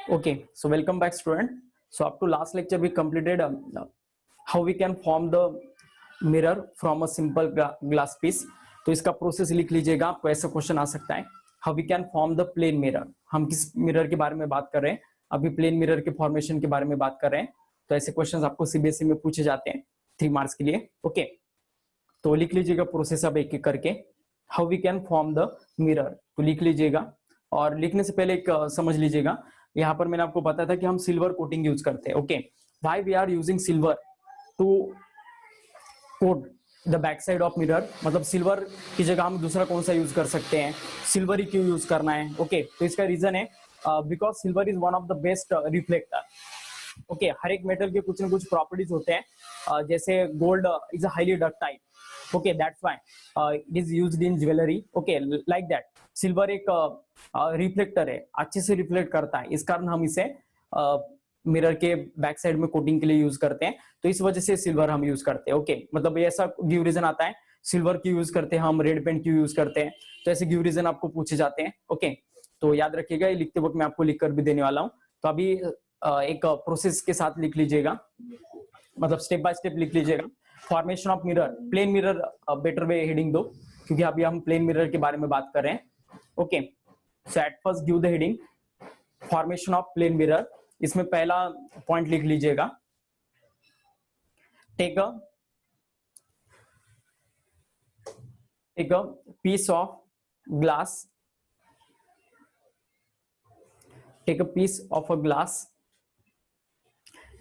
Okay, so welcome back, student. So up to last lecture, we completed how we can form the mirror from a simple glass piece. तो इसका process लिख लीजिएगा, आपको ऐसा question आ सकता है, how we can form the plane mirror. हम किस मिरर के बारे में बात कर रहे हैं? अभी प्लेन मिरर के फॉर्मेशन के बारे में बात कर रहे हैं. तो ऐसे क्वेश्चंस आपको सीबीएसई में पूछे जाते हैं 3 मार्क्स के लिए. ओके, तो लिख लीजिएगा प्रोसेस अब एक एक करके. How we can form the mirror, तो लिख लीजिएगा. और लिखने से पहले एक समझ लीजिएगा, यहाँ पर मैंने आपको बताया था कि हम सिल्वर कोटिंग यूज करते हैं. Okay, why we are using silver to coat the back side of mirror, मतलब सिल्वर की जगह हम दूसरा कौन सा यूज कर सकते हैं, सिल्वर ही क्यों यूज करना है. ओके, तो इसका रीजन है because silver is one of the best reflector. Okay, हर एक मेटल के कुछ ना कुछ प्रॉपर्टीज होते हैं, जैसे gold is a highly ductile. Okay, that's why it is used in jewellery. Okay, like that silver एक रिफ्लेक्टर है, अच्छे से रिफ्लेक्ट करता है, इस कारण हम इसे मिरर के बैक साइड में कोटिंग के लिए यूज करते हैं. तो इस वजह से सिल्वर हम यूज करते हैं. ओके, मतलब ये ऐसा गिव रीजन आता है, सिल्वर क्यों यूज करते हैं हम, रेड पेंट क्यों यूज करते हैं, तो ऐसे गिव रीजन आपको पूछे जाते हैं. ओके, तो याद रखिएगा, ये लिखते वक्त मैं आपको लिख कर भी देने वाला हूँ. तो अभी एक प्रोसेस के साथ लिख लीजिएगा, मतलब स्टेप बाय स्टेप लिख लीजिएगा. Formation of mirror, plane mirror better way heading दो, क्योंकि अभी हम प्लेन मिरर के बारे में बात कर रहे हैं. Okay, so at first give the heading formation of plane mirror. इसमें पहला पॉइंट लिख लीजिएगा, take a piece of glass, take a piece of a glass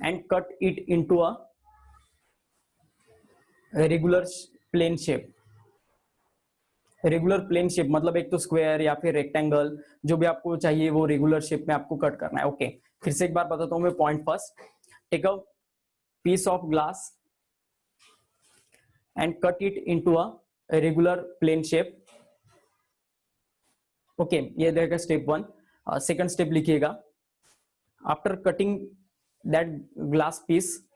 and cut it into a regular plane shape. Regular plane shape मतलब एक तो square या फिर rectangle, जो भी आपको चाहिए वो रेगुलर शेप में आपको कट करना है. ओके, फिर से एक बार बताता हूं मैं point. First, take a piece of glass and cut it into a regular plane shape. Okay, ये रहेगा स्टेप 1. सेकंड स्टेप लिखिएगा, after cutting that glass piece,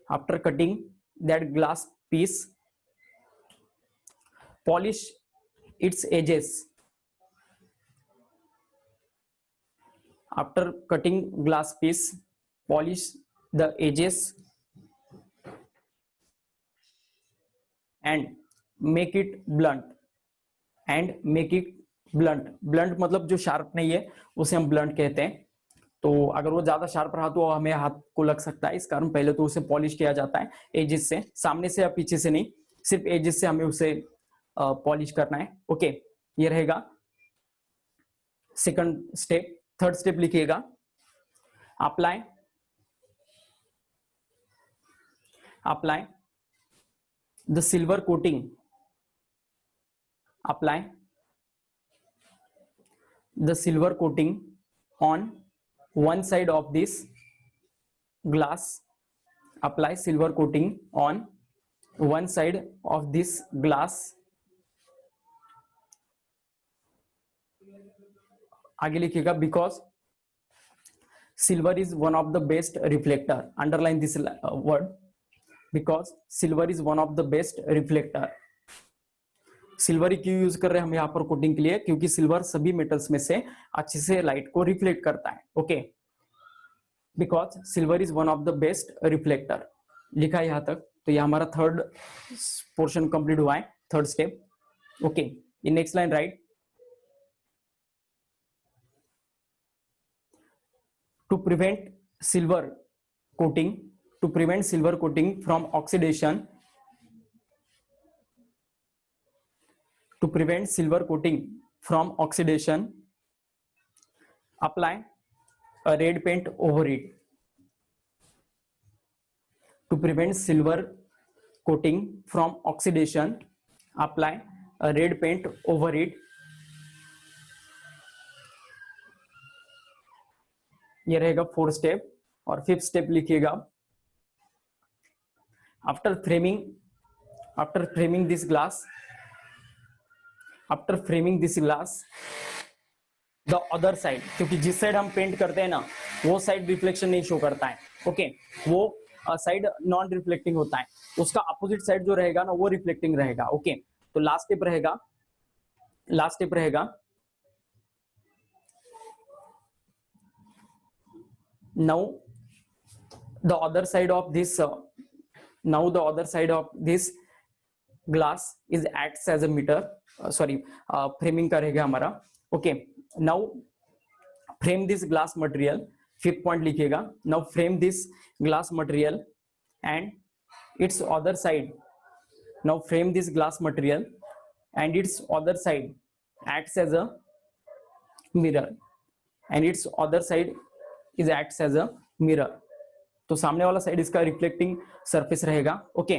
after cutting that glass piece, polish its edges. After cutting glass piece, polish the edges and make it blunt. And make it blunt. Blunt मतलब जो sharp नहीं है उसे हम blunt कहते हैं. तो अगर वो ज्यादा शार्प रहा तो हमें हाथ को लग सकता है, इस कारण पहले तो उसे पॉलिश किया जाता है एजेस से, सामने से या पीछे से नहीं, सिर्फ एजेस से हमें उसे पॉलिश करना है. ओके, ये रहेगा सेकंड स्टेप. थर्ड स्टेप लिखिएगा, apply the silver coating, apply the silver coating on one side of this glass, apply silver coating on one side of this glass. आगे लिखिएगा, because silver is one of the best reflector, underline this word, because silver is one of the best reflector. Silver ही क्यों use कर रहे हैं हम यहाँ पर कोटिंग के लिए, क्योंकि सिल्वर सभी मेटल्स में से अच्छे से लाइट को रिफ्लेक्ट करता है. Okay, because silver is one of the best reflector. लिखा है यहाँ तक, तो ये हमारा थर्ड पोर्शन कंप्लीट हुआ है, third step. Okay, in next line write, to prevent silver coating from oxidation, to prevent silver coating from oxidation, apply a red paint over it. To prevent silver coating from oxidation, apply a red paint over it. ये रहेगा fourth step. और fifth step लिखिएगा, after framing this glass, after framing this glass the other side, क्योंकि जिस side हम paint करते हैं ना वो साइड रिफ्लेक्शन नहीं शो करता है. ओके, वो साइड नॉन रिफ्लेक्टिंग होता है, उसका अपोजिट साइड जो रहेगा ना वो रिफ्लेक्टिंग रहेगा. ओके, तो लास्ट स्टेप रहेगा now the other side of this now the other side of this glass is acts as a mirror, sorry, framing करेगा हमारा. Okay, now frame this glass material, fifth point लिखिएगा. now frame this glass material and its other side, now frame this glass material and its other side acts as a mirror, and its other side is acts as a mirror. तो सामने वाला side इसका reflecting surface रहेगा. Okay,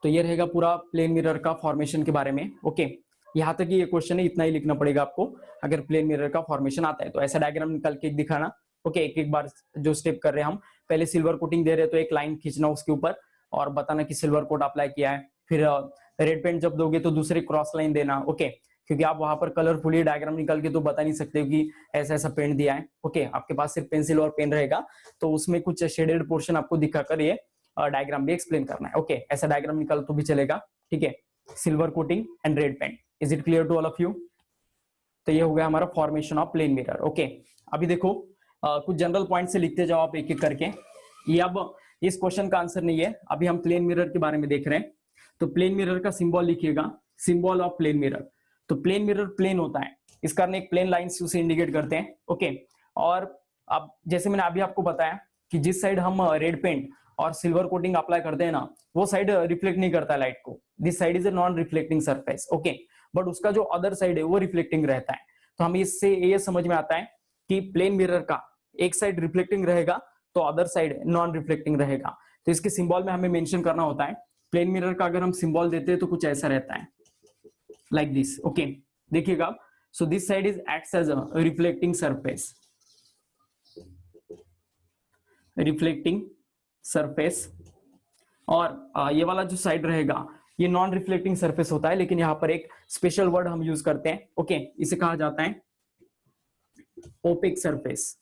तो ये रहेगा पूरा plane mirror का फॉर्मेशन के बारे में. ओके, यहाँ तक ये क्वेश्चन है, इतना ही लिखना पड़ेगा आपको अगर प्लेन मिरर का फॉर्मेशन आता है. तो ऐसा डायग्राम निकाल के दिखाना. ओके, एक एक बार जो स्टेप कर रहे हैं हम, पहले सिल्वर कोटिंग दे रहे हैं तो एक लाइन खींचना उसके ऊपर और बताना कि सिल्वर कोट अप्लाई किया है. फिर रेड पेंट जब दोगे तो दूसरी क्रॉस लाइन देना. ओके, क्योंकि आप वहां पर कलरफुली डायग्राम निकाल के तो बता नहीं सकते कि ऐसा ऐसा पेंट दिया है. ओके, आपके पास सिर्फ पेंसिल और पेन रहेगा तो उसमें कुछ शेडेड पोर्शन आपको दिखाकर ये डायग्राम भी एक्सप्लेन करना है. ओके, ऐसा डायग्राम निकाल तो भी चलेगा. ठीक है, silver coating and red paint. Is it clear to all of you? तो ये हो गया हमारा formation of plane mirror. Okay, अभी देखो कुछ जनरल पॉइंट से लिखते जाओ आप एक एक करके. ये अब इस क्वेश्चन का आंसर नहीं है, अभी हम प्लेन मिरर के बारे में देख रहे हैं. तो प्लेन मिरर का सिंबल लिखिएगा, सिंबल ऑफ प्लेन मिरर. तो प्लेन मिरर प्लेन होता है, इस कारण एक प्लेन लाइन से उसे इंडिकेट करते हैं. ओके, और अब जैसे मैंने अभी आपको बताया कि जिस साइड हम रेड पेंट और सिल्वर कोटिंग अप्लाई करते हैं ना, वो साइड रिफ्लेक्ट नहीं करता है लाइट को. This side is a non reflecting surface. Okay, but उसका जो अदर साइड है वो रिफ्लेक्टिंग रहता है. तो हमें इससे ये समझ में आता है कि प्लेन मिरर का एक साइड रिफ्लेक्टिंग रहेगा तो अदर साइड नॉन रिफ्लेक्टिंग रहेगा. तो इसके सिंबल में हमें मेंशन करना होता है. प्लेन मिरर का अगर हम सिंबल देते हैं तो कुछ ऐसा रहता है, लाइक दिस. ओके, देखिएगा. So this side is acts as a reflecting surface, reflecting surface. और ये वाला जो साइड रहेगा ये नॉन रिफ्लेक्टिंग सरफेस होता है, लेकिन यहाँ पर एक स्पेशल वर्ड हम यूज करते हैं. ओके, इसे कहा जाता है opaque surface.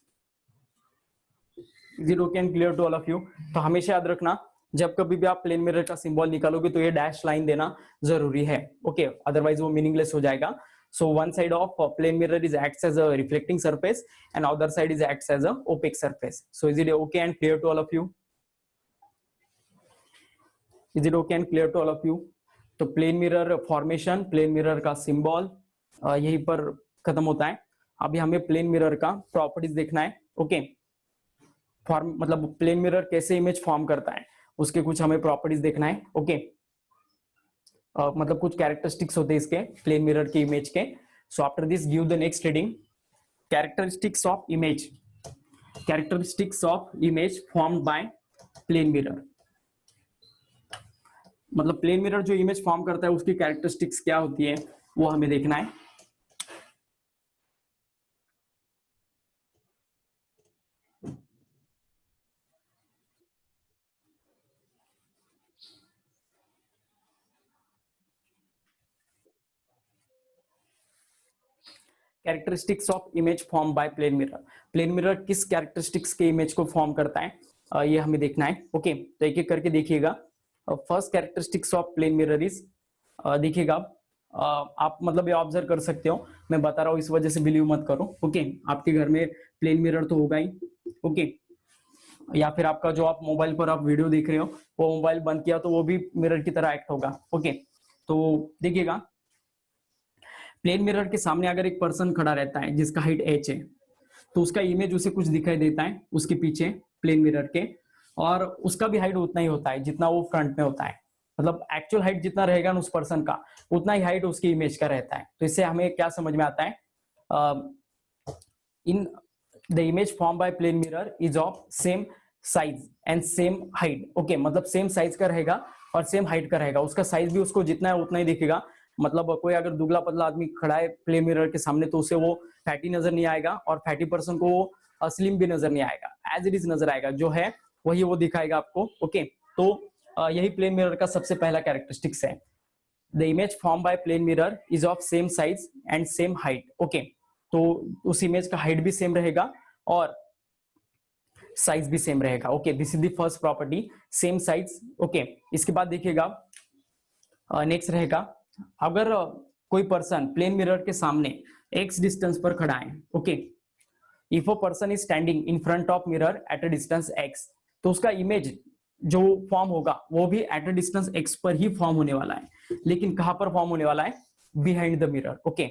Zero can clear to all of you? तो हमेशा याद रखना, जब कभी भी आप प्लेन मिरर का सिंबल निकालोगे तो ये डैश लाइन देना जरूरी है. ओके, अदरवाइज वो मीनिंगलेस हो जाएगा. So one side of plane mirror is acts as a reflecting surface and other side is acts as a opaque surface. So is it okay and clear to all of you? Is it okay and clear to all of you? तो plane mirror formation, plane mirror का symbol यहीं पर खत्म होता है. अभी हमें plane mirror का प्रॉपर्टीज देखना है. ओके, फॉर्म मतलब प्लेन मिरर कैसे इमेज फॉर्म करता है उसके कुछ हमें प्रॉपर्टीज देखना है. ओके, मतलब कुछ कैरेक्टरिस्टिक्स होते हैं इसके प्लेन मिरर के इमेज के. So after this give the next reading. Characteristics of image, characteristics of image formed by plane mirror. मतलब प्लेन मिरर जो इमेज फॉर्म करता है उसकी कैरेक्टरिस्टिक्स क्या होती है वो हमें देखना है. Characteristics of image form by plane mirror. Plane mirror किस कैरेक्टरिस्टिक्स के इमेज को फॉर्म करता है ये हमें देखना है. ओके, तो एक एक करके देखिएगा. First characteristics of plane mirror is, देखिएगा आप मतलब ये ऑब्जर्व कर सकते हो, मैं बता रहा हूँ इस वजह से बिलीव मत करो. ओके, आपके घर में प्लेन मिरर तो होगा ही. ओके, या फिर आपका जो आप मोबाइल पर आप वीडियो देख रहे हो वो मोबाइल बंद किया तो वो भी मिरर की तरह एक्ट होगा. ओके, तो देखिएगा प्लेन मिरर के सामने अगर एक पर्सन खड़ा रहता है जिसका हाइट h है तो उसका इमेज उसे कुछ दिखाई देता है उसके पीछे प्लेन मिरर के, और उसका भी हाइट उतना ही होता है जितना वो फ्रंट में होता है. मतलब एक्चुअल हाइट जितना रहेगा ना उस पर्सन का उतना ही हाइट उसकी इमेज का रहता है. तो इससे हमें क्या समझ में आता है, in the image form by plane mirror is of same size and same height. Okay, मतलब सेम साइज का रहेगा और सेम हाइट का रहेगा. उसका साइज भी उसको जितना है उतना ही दिखेगा. मतलब कोई अगर दुबला पतला आदमी खड़ा है प्लेन मिरर के सामने तो उसे वो फैटी नजर नहीं आएगा और फैटी पर्सन को वो स्लिम भी नजर नहीं आएगा. एज इट इज नजर आएगा, जो है वही वो दिखाएगा आपको. ओके, तो यही प्लेन मिरर का सबसे पहला कैरेक्टरिस्टिक्स है. The image form by plane mirror is of same size and same height. Okay, तो उस इमेज का हाइट भी सेम रहेगा और साइज भी सेम रहेगा. Okay, this is the first property, same size. Okay, इसके बाद देखिएगा नेक्स्ट रहेगा, अगर कोई पर्सन प्लेन मिरर के सामने x डिस्टेंस पर खड़ा है, okay, if a person is standing in front of mirror at a distance x, तो उसका इमेज जो फॉर्म होगा वो भी एट अ डिस्टेंस x पर ही फॉर्म होने वाला है, लेकिन कहां पर फॉर्म होने वाला है? Behind the mirror. Okay,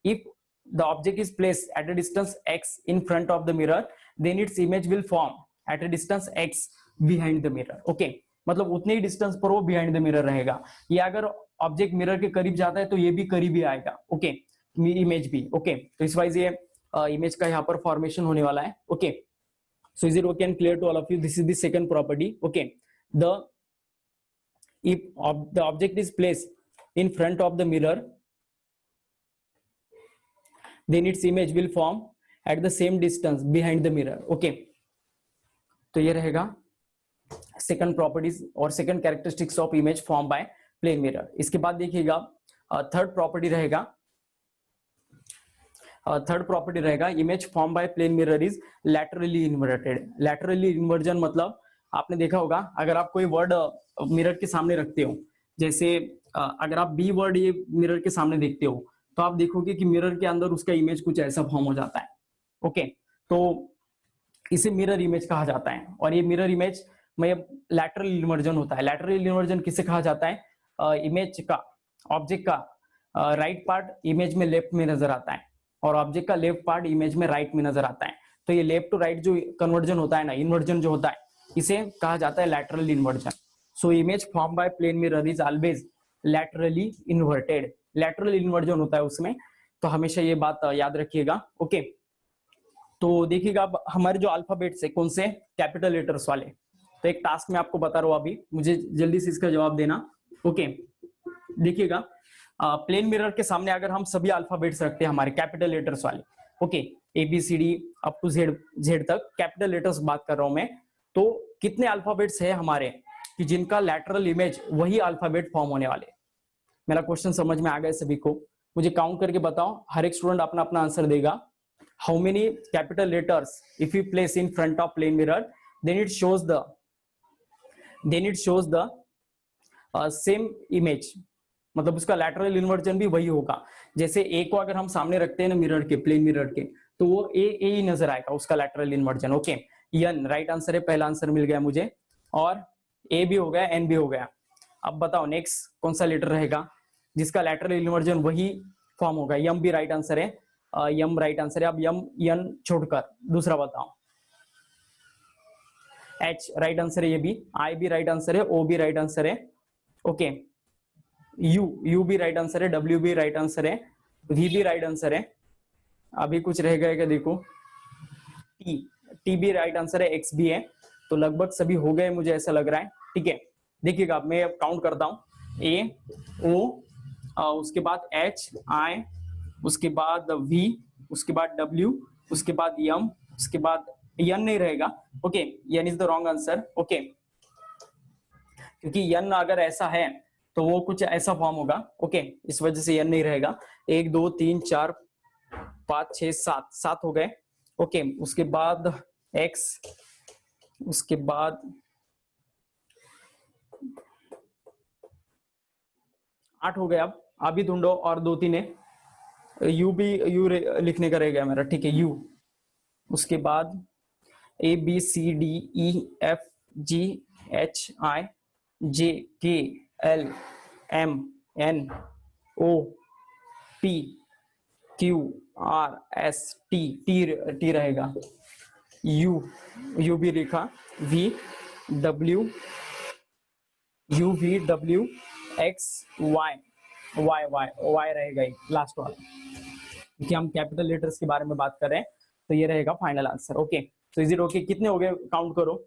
if the object is placed at a distance x in front of the mirror, then its image will form at a distance x behind the mirror. Okay, मतलब उतने ही distance पर वो behind the mirror रहेगा। ये अगर object mirror के करीब जाता है तो ये भी करीब ही आएगा। ओके, इमेज भी। ओके, तो इस वाइज ये इमेज का यहाँ पर फॉर्मेशन होने वाला है। Okay, so is it okay and clear to all of you? This is the second property. Okay, the if the object is placed in front of the mirror, then its image will form at the same distance behind the mirror. Okay, तो ये रहेगा second properties और second characteristics of image form by plane mirror. इसके बाद देखिएगा third property रहेगा, image form by plane mirror is laterally inverted. Laterally inversion मतलब आपने देखा होगा, अगर आप कोई वर्ड मिरर के सामने रखते हो, जैसे अगर आप बी वर्ड ये मिरर के सामने देखते हो, तो आप देखोगे कि मिरर के अंदर उसका इमेज कुछ ऐसा फॉर्म हो जाता है। ओके, तो इसे मिरर इमेज कहा जाता है, और ये मिरर इमेज में लैटरल इन्वर्जन होता है। लैटरल इन्वर्जन किसे कहा जाता है? इमेज का, ऑब्जेक्ट का राइट पार्ट इमेज में लेफ्ट में नजर आता है, और ऑब्जेक्ट का लेफ्ट पार्ट इमेज में राइट में नजर आता है। तो ये लेफ्ट टू राइट जो कन्वर्जन होता है ना, इन्वर्जन जो होता है, इसे कहा जाता है lateral inversion. So image form by plane mirror is always laterally inverted. Lateral inversion होता है उसमें, तो हमेशा ये बात याद रखिएगा। ओके, तो देखिएगा अब हमारे जो अल्फाबेट्स है कौन से? कैपिटल लेटर्स वाले। तो एक टास्क में आपको बता रहा हूं, अभी मुझे जल्दी से इसका जवाब देना। ओके, देखिएगा प्लेन मिरर के सामने अगर हम सभी अल्फाबेट्स रखते हैं हमारे कैपिटल लेटर्स वाले, okay, ABCD up to Z तक कैपिटल लेटर्स बात कर रहा हूं मैं, तो कितने अल्फाबेट्स है हमारे कि जिनका लैटरल इमेज वही अल्फाबेट फॉर्म होने वाले? मेरा क्वेश्चन समझ में आ गया सभी को? मुझे काउंट करके बताओ, हर एक स्टूडेंट अपना अपना आंसर देगा। How many capital letters if you place in front of plane mirror, then it shows the same image, मतलब उसका लैटरल इन्वर्जन भी वही होगा। जैसे ए को अगर हम सामने रखते हैं ना मिरर के, प्लेन मिरर के, तो वो ए ही नजर आएगा उसका lateral inversion. Okay, an right answer है, पहला आंसर मिल गया मुझे, और ए भी हो गया, एन भी हो गया। अब बताओ नेक्स्ट कौन सा लेटर रहेगा जिसका लैटरल इन्वर्जन वही फॉर्म होगा? यम भी राइट आंसर है, यम राइट आंसर है। अब यम एन छोड़कर दूसरा बताओ। एच राइट आंसर है, ये भी। आई भी राइट आंसर है, ओ भी राइट आंसर है। ओके, यू भी राइट आंसर है, डब्ल्यू भी राइट आंसर है, वी भी राइट आंसर है। अभी कुछ रह गया क्या? देखो, टी भी राइट आंसर है, एक्स भी है। तो लगभग सभी हो गए मुझे ऐसा लग रहा है। ठीक है, देखिएगा मैं अब काउंट करता हूं। ए, ओ, उसके बाद एच, आई, उसके बाद वी, उसके बाद डब्ल्यू, उसके बाद यम, उसके बाद यन नहीं रहेगा। Okay, N is the wrong answer. Okay, क्योंकि यन अगर ऐसा है तो वो कुछ ऐसा फॉर्म होगा। ओके, इस वजह से यन नहीं रहेगा। 1 2 3 4 5 6 7 हो गए। ओके, उसके बाद एक्स, उसके बाद 8 हो गए। अब अभी ढूंढो, और 2 3 है। यू भी, यू लिखने का रह गया मेरा। ठीक है, यू, उसके बाद A B C D E F G H I J K L M N O P Q R S T, T रहेगा। यू भी लिखा, V W, U V W X Y, Y रहेगा last वाला, क्योंकि हम capital letters के बारे में बात कर रहे हैं। तो ये रहेगा फाइनल आंसर। ओके, तो इज इट ओके? कितने हो गए काउंट करो।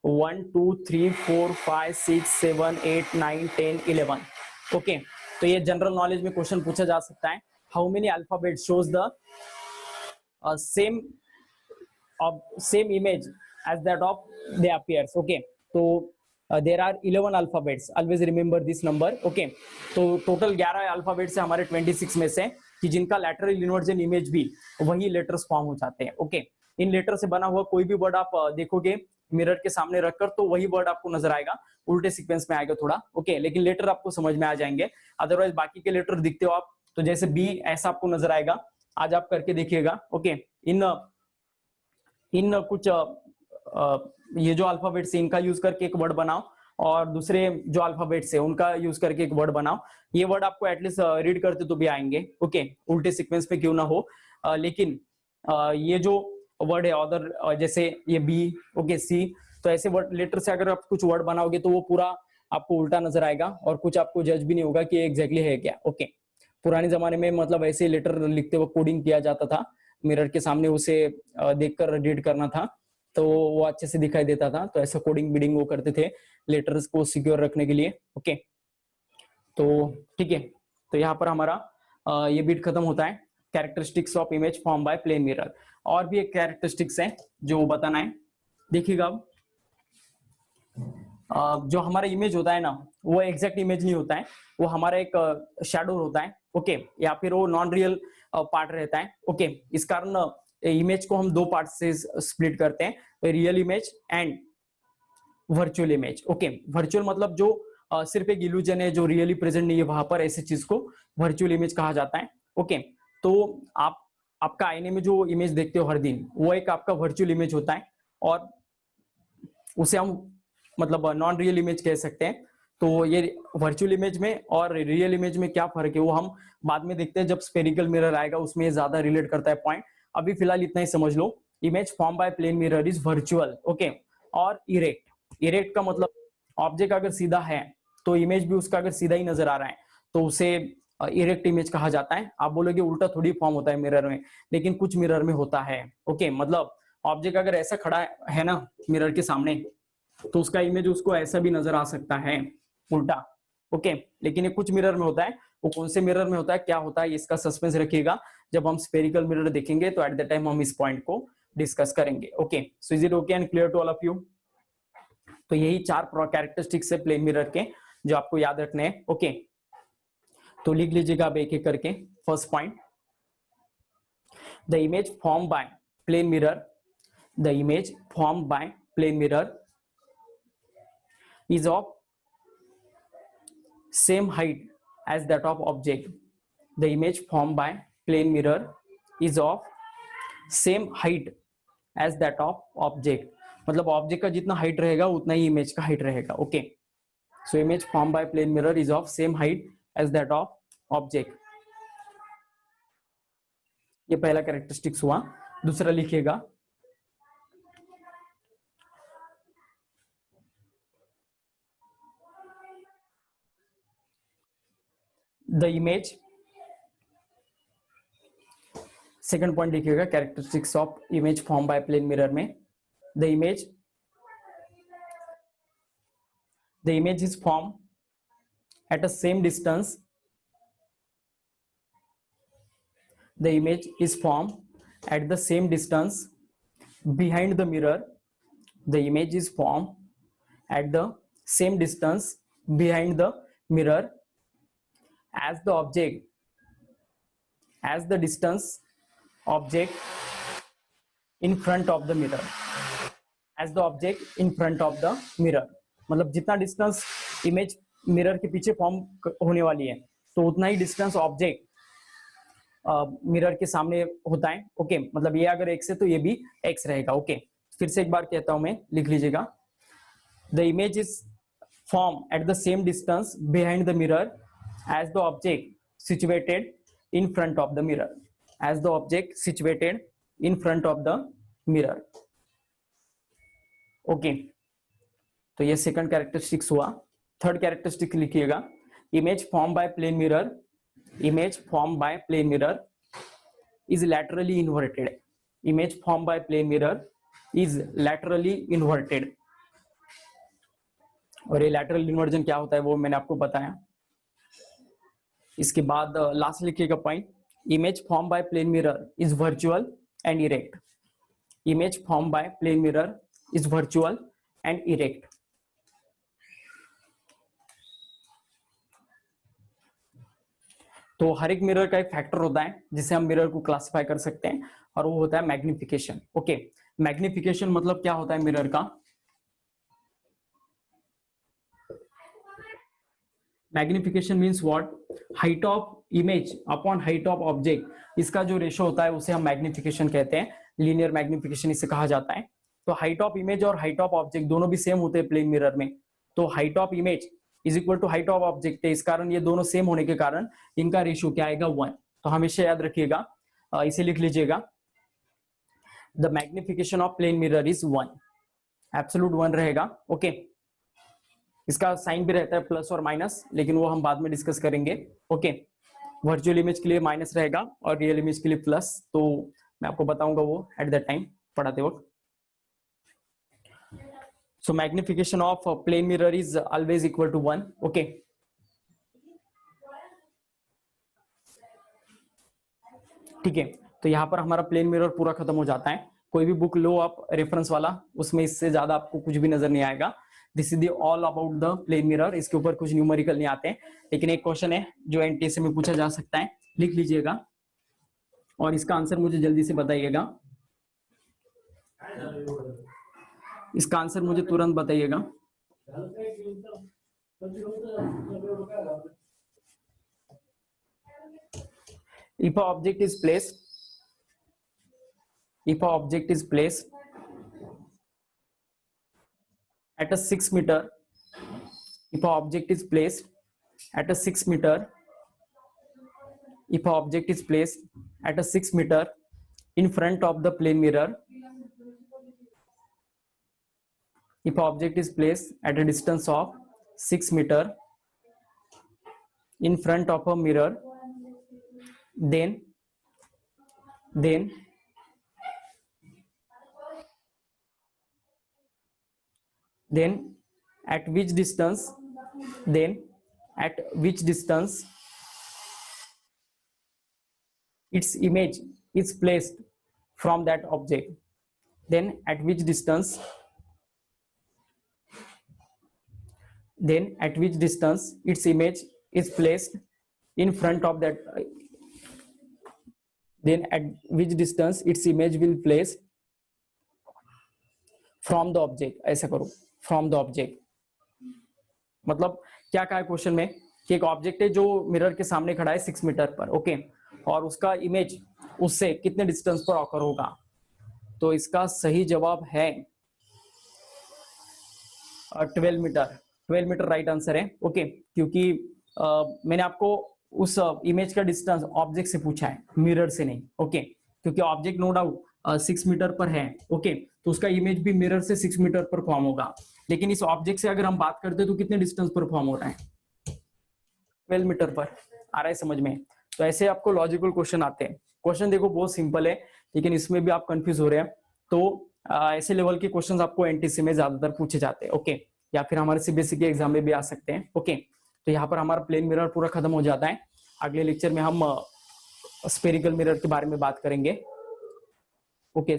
1 2 3 4 5 6 7 8 9 10 11। ओके, तो ये जनरल नॉलेज में क्वेश्चन पूछा जा सकता है। How many alphabet shows the same image as that of they appears? Okay, so there are 11 alphabets, always remember this number. Okay, तो टोटल 11 अल्फाबेट्स है हमारे 26 में से कि जिनका लैटरल इन्वर्जन इमेज भी वही लेटर्स फॉर्म हो जाते हैं। ओके, इन लेटर से बना हुआ कोई भी वर्ड आप देखोगे मिरर के सामने रखकर, तो वही वर्ड आपको नजर आएगा, उल्टे सीक्वेंस में आएगा थोड़ा। ओके, लेकिन लेटर आपको समझ में आ जाएंगे। अदरवाइज बाकी के लेटर दिखते हो आप, तो जैसे बी ऐसा आपको नजर आएगा। आज आप करके देखिएगा। ओके, इन इन कुछ ये जो अल्फाबेट्स है इनका यूज करके एक वर्ड बनाओ, और दूसरे जो अल्फाबेट्स है उनका यूज करके एक वर्ड बनाओ। ये वर्ड आपको एटलीस्ट रीड करते तो भी आएंगे, ओके, उल्टे सीक्वेंस पे क्यों ना हो। लेकिन ये जो वर्ड है अदर, जैसे ये बी, ओके, सी, तो ऐसे वर्ड लेटर से अगर आप कुछ वर्ड बनाओगे तो वो पूरा आपको उल्टा नजर आएगा और कुछ आपको जज भी नहीं होगा कि एग्जैक्टली है क्या, ओके। पुराने जमाने में मतलब ऐसे लेटर लिखते हुए कोडिंग किया जाता था, मिरर के सामने उसे देखकर रीड करना था तो वो अच्छे से दिखाई देता था, तो ऐसा कोडिंग बीडिंग वो करते थे लेटर्स को सिक्योर रखने के लिए, ओके। तो ठीक है, तो यहाँ पर हमारा ये बीट खत्म होता है, characteristics of image form by plane mirror. और भी एक कैरेक्टरिस्टिक्स है जो बताना है, देखिएगा अब जो हमारा इमेज होता है ना वो एग्जैक्ट इमेज नहीं होता है, वो हमारा एक शैडो होता है, ओके, या फिर वो नॉन रियल पार्ट रहता है, ओके। इस कारण इमेज को हम दो पार्ट से स्प्लिट करते हैं, real image and virtual image, okay. Virtual मतलब जो सिर्फ एक इल्यूजन है, जो रियली प्रेजेंट नहीं है वहां पर, ऐसे चीज को वर्चुअल इमेज कहा जाता है, ओके। तो आपका आईने में जो इमेज देखते हो हर दिन वो एक आपका वर्चुअल इमेज होता है, और उसे हम मतलब नॉन रियल इमेज कह सकते हैं। तो ये वर्चुअल इमेज में और रियल इमेज में क्या फर्क है वो हम बाद में देखते हैं, जब स्फेरिकल मिरर आएगा उसमें ज्यादा रिलेट करता है पॉइंट। अभी फिलहाल इतना ही समझ लो, image form by plane mirror is virtual, okay. और इरेक्ट, इरेक्ट का मतलब ऑब्जेक्ट अगर सीधा है तो इमेज भी उसका अगर सीधा ही नजर आ रहा है तो उसे इरेक्ट इमेज कहा जाता है। आप बोलोगे उल्टा थोड़ी फॉर्म होता है मिरर में, लेकिन कुछ मिरर में होता है, ओके। मतलब ऑब्जेक्ट अगर ऐसा खड़ा है ना मिरर के सामने तो उसका इमेज उसको ऐसा भी नजर आ सकता है उल्टा, ओके। लेकिन ये कुछ मिरर में होता है, वो कौन से मिरर में होता है क्या होता है इसका सस्पेंस रखिएगा, जब हम स्फेरिकल मिरर देखेंगे तो एट द टाइम हम इस पॉइंट को डिस्कस करेंगे, okay. So is it okay and clear to all of you? तो यही चार कैरेक्टरिस्टिक्स है प्लेन मिरर के जो आपको याद रखने हैं, ओके। तो लिख लीजिएगा आप एक एक करके। First point, the image form by plane mirror, the image form by plane mirror is of same height as that of object. The image formed by plane mirror is of same height as that of object. मतलब object का जितना height रहेगा उतना ही image का height रहेगा, okay. So image form by plane mirror is of same height as that of object. ये पहला कैरेक्टरिस्टिक्स हुआ। दूसरा लिखिएगा, द इमेज, सेकंड पॉइंट लिखिएगा characteristics of image form by plane mirror में, the image is form at a same distance, the image is formed at the same distance behind the mirror, the image is formed at the same distance behind the mirror as the object, as the distance object in front of the mirror, as the object in front of the mirror। मतलब जितना distance image mirror के पीछे form होने वाली है तो उतना ही distance object mirror के सामने होता है, ओके। मतलब ये अगर x है तो ये भी x रहेगा, ओके। फिर से एक बार कहता हूं मैं, लिख लीजिएगा, the image is form at the same distance behind the mirror as the object situated in front of the mirror, as the object situated in front of the mirror, okay. तो ये सेकंड कैरेक्टरिस्टिक्स हुआ। Third characteristic लिखिएगा, image form by plane mirror, image formed by plane mirror is laterally inverted, image formed by plane mirror is laterally inverted। और ये lateral inversion क्या होता है वो मैंने आपको बताया। इसके बाद लास्ट लिखिएगा point, image formed by plane mirror is virtual and erect, image formed by plane mirror is virtual and erect। तो हर एक मिरर का एक फैक्टर होता है जिसे हम मिरर को क्लासिफाई कर सकते हैं, और वो होता है मैग्निफिकेशन, ओके। मैग्निफिकेशन मतलब क्या होता है मिरर का? Magnification means what? Height of image upon height of object, इसका जो रेशो होता है उसे हम मैग्निफिकेशन कहते हैं। लीनियर मैग्निफिकेशन इसे कहा जाता है। तो हाइट ऑफ इमेज और हाइट ऑफ ऑब्जेक्ट दोनों भी सेम होते हैं प्लेन मिरर में, तो height of image is equal to height of object है, इस कारण ये दोनों सेम होने के कारण इनका रेशियो क्या आएगा 1। तो हमेशा याद रखिएगा, इसे लिख लीजिएगा, the magnification of plane mirror is 1, absolute 1 रहेगा। ओके, इसका साइन भी रहता है प्लस और माइनस, लेकिन वो हम बाद में डिस्कस करेंगे। ओके, वर्चुअल इमेज के लिए माइनस रहेगा और रियल इमेज के लिए प्लस, तो मैं आपको बताऊंगा वो एट दैट टाइम पढ़ाते वक्त। So magnification of plane mirror is always equal to 1। Okay, ठीक है, तो यहाँ पर हमारा प्लेन मिरर पूरा खत्म हो जाता है। कोई भी बुक लो आप रेफरेंस वाला, उसमें इससे ज्यादा आपको कुछ भी नजर नहीं आएगा। This is the all about the plane mirror. इसके ऊपर कुछ न्यूमेरिकल नहीं आते हैं, लेकिन एक क्वेश्चन है जो एनटीएससी में पूछा जा सकता है, लिख लीजिएगा और इसका आंसर मुझे जल्दी से बताइएगा। इसका आंसर मुझे तुरंत बताइएगा। If an object is placed at a 6 meter, if an object is placed at a 6 meter, if an object is placed at a 6 meter in front of the plane mirror, if an object is placed at a distance of 6 meter in front of a mirror, then at which distance its image is placed from that object, then at which distance its image is placed in front of that, then at which distance its image will place from the object। ऐसा करो, from the object, मतलब क्या कहा है question में कि एक object है जो मिरर के सामने खड़ा है 6 मीटर पर। ओके, और उसका इमेज उससे कितने डिस्टेंस पर ऑकर होगा। तो इसका सही जवाब है 12 मीटर। 12 मीटर राइट आंसर है। ओके, क्योंकि मैंने आपको उस इमेज का डिस्टेंस ऑब्जेक्ट से पूछा है, मिरर से नहीं। ओके, क्योंकि ऑब्जेक्ट नो डाउट 6 मीटर पर है। ओके, तो उसका इमेज भी मिरर से 6 मीटर पर फॉर्म होगा, लेकिन इस ऑब्जेक्ट से अगर हम बात करते हैं तो कितने डिस्टेंस पर फॉर्म हो रहा है, 12 मीटर पर। आ रहा है समझ में। तो ऐसे आपको लॉजिकल क्वेश्चन आते हैं। क्वेश्चन देखो बहुत सिंपल है, लेकिन इसमें भी आप कंफ्यूज हो रहे हैं। तो ऐसे लेवल के क्वेश्चन आपको एनटीसी में ज्यादातर पूछे जाते हैं। ओके, या फिर हमारे सीबीएसई के एग्जाम में भी आ सकते हैं। ओके, तो यहाँ पर हमारा प्लेन मिरर पूरा खत्म हो जाता है। अगले लेक्चर में हम स्फेरिकल मिरर के बारे में बात करेंगे। ओके,